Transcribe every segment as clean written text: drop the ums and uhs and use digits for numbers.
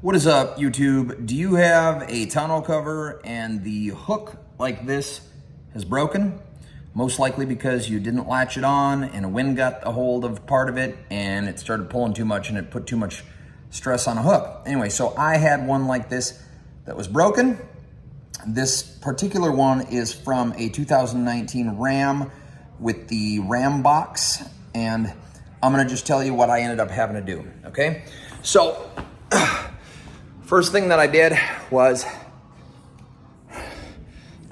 What is up, YouTube? Do you have a tonneau cover and the hook like this has broken? Most likely because you didn't latch it on and a wind got a hold of part of it and it started pulling too much and it put too much stress on a hook. Anyway, so I had one like this that was broken. This particular one is from a 2019 Ram with the Ram box, and I'm gonna just tell you what I ended up having to do, okay? So, first thing that I did was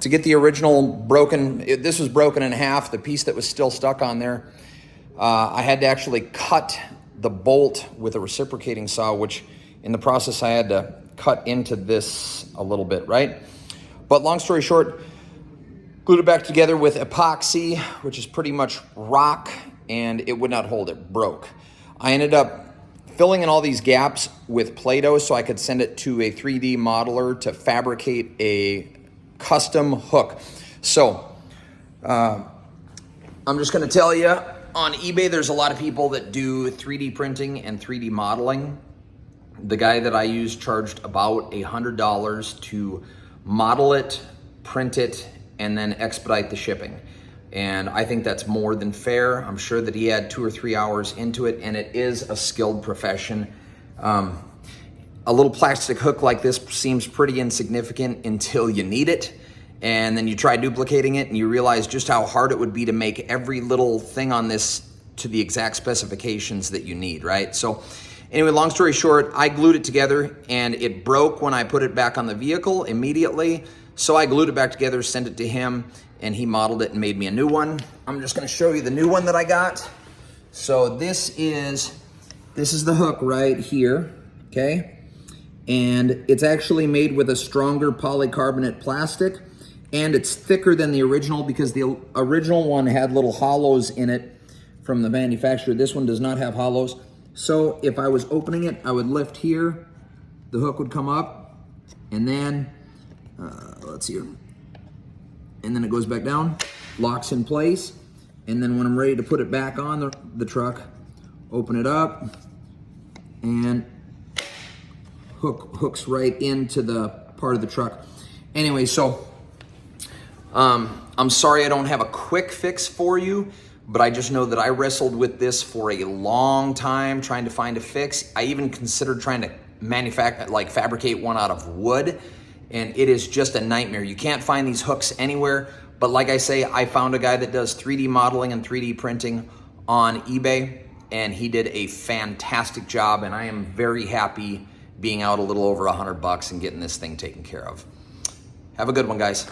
to get the original broken, this was broken in half, the piece that was still stuck on there. I had to actually cut the bolt with a reciprocating saw, which in the process I had to cut into this a little bit, right? But long story short, glued it back together with epoxy, which is pretty much rock, and it would not hold, it broke. I ended up filling in all these gaps with Play-Doh so I could send it to a 3D modeler to fabricate a custom hook. So, I'm just gonna tell you, on eBay, there's a lot of people that do 3D printing and 3D modeling. The guy that I used charged about $100 to model it, print it, and then expedite the shipping. And I think that's more than fair. I'm sure that he had 2 or 3 hours into it, and it is a skilled profession. A little plastic hook like this seems pretty insignificant until you need it. And then you try duplicating it and you realize just how hard it would be to make every little thing on this to the exact specifications that you need, right? So anyway, long story short, I glued it together and it broke when I put it back on the vehicle immediately. So I glued it back together, sent it to him, and he modeled it and made me a new one. I'm just gonna show you the new one that I got. So this is the hook right here, okay? And it's actually made with a stronger polycarbonate plastic, and it's thicker than the original because the original one had little hollows in it from the manufacturer. This one does not have hollows. So if I was opening it, I would lift here, the hook would come up, and then, let's see, and then it goes back down, locks in place, and then when I'm ready to put it back on the truck, open it up, and hooks right into the part of the truck. Anyway, so I'm sorry I don't have a quick fix for you, but I just know that I wrestled with this for a long time trying to find a fix. I even considered trying to fabricate one out of wood, and it is just a nightmare. You can't find these hooks anywhere, but like I say, I found a guy that does 3D modeling and 3D printing on eBay, and he did a fantastic job, and I am very happy being out a little over $100 and getting this thing taken care of. Have a good one, guys.